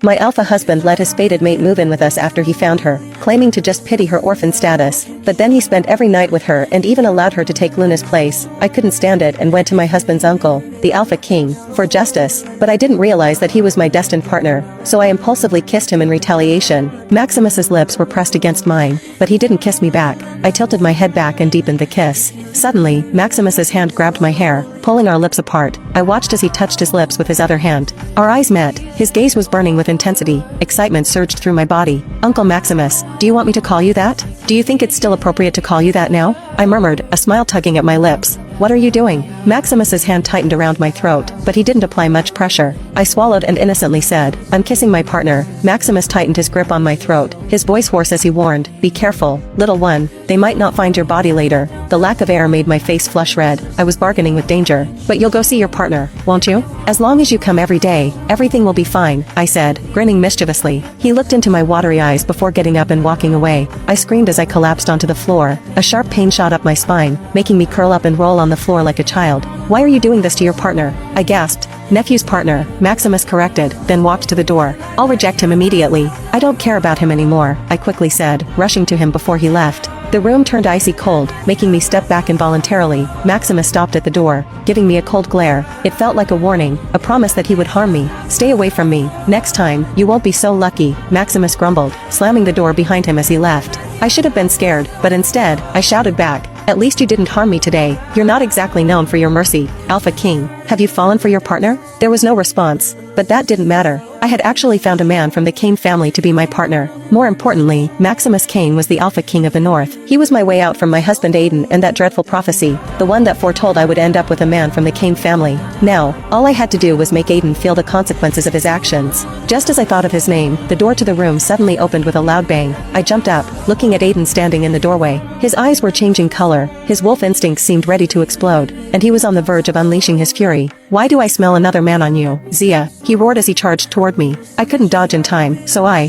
My alpha husband let his fated mate move in with us after he found her, claiming to just pity her orphan status, but then he spent every night with her and even allowed her to take Luna's place. I couldn't stand it and went to my husband's uncle, the Alpha King, for justice, but I didn't realize that he was my destined partner, so I impulsively kissed him in retaliation. Maximus's lips were pressed against mine, but he didn't kiss me back. I tilted my head back and deepened the kiss. Suddenly, Maximus's hand grabbed my hair, pulling our lips apart. I watched as he touched his lips with his other hand. Our eyes met. His gaze was burning with intensity. Excitement surged through my body. Uncle Maximus, do you want me to call you that? Do you think it's still appropriate to call you that now? I murmured, a smile tugging at my lips. What are you doing? Maximus's hand tightened around my throat, but he didn't apply much pressure. I swallowed and innocently said, I'm kissing my partner. Maximus tightened his grip on my throat, his voice hoarse as he warned, be careful, little one, they might not find your body later. The lack of air made my face flush red. I was bargaining with danger. But you'll go see your partner, won't you? As long as you come every day, everything will be fine, I said, grinning mischievously. He looked into my watery eyes before getting up and walking away. I screamed as I collapsed onto the floor. A sharp pain shot up my spine, making me curl up and roll on the floor like a child. Why are you doing this to your partner? I gasped. Nephew's partner, Maximus corrected, then walked to the door. I'll reject him immediately. I don't care about him anymore, I quickly said, rushing to him before he left. The room turned icy cold, making me step back involuntarily. Maximus stopped at the door, giving me a cold glare. It felt like a warning, a promise that he would harm me. Stay away from me. Next time, you won't be so lucky, Maximus grumbled, slamming the door behind him as he left. I should have been scared, but instead, I shouted back, at least you didn't harm me today. You're not exactly known for your mercy, Alpha King. Have you fallen for your partner? There was no response, but that didn't matter. I had actually found a man from the Kane family to be my partner. More importantly, Maximus Kane was the Alpha King of the North. He was my way out from my husband Aiden and that dreadful prophecy, the one that foretold I would end up with a man from the Kane family. Now, all I had to do was make Aiden feel the consequences of his actions. Just as I thought of his name, the door to the room suddenly opened with a loud bang. I jumped up, looking at Aiden standing in the doorway. His eyes were changing color, his wolf instincts seemed ready to explode, and he was on the verge of unleashing his fury. Why do I smell another man on you, Zia? He roared as he charged toward me. I couldn't dodge in time, so I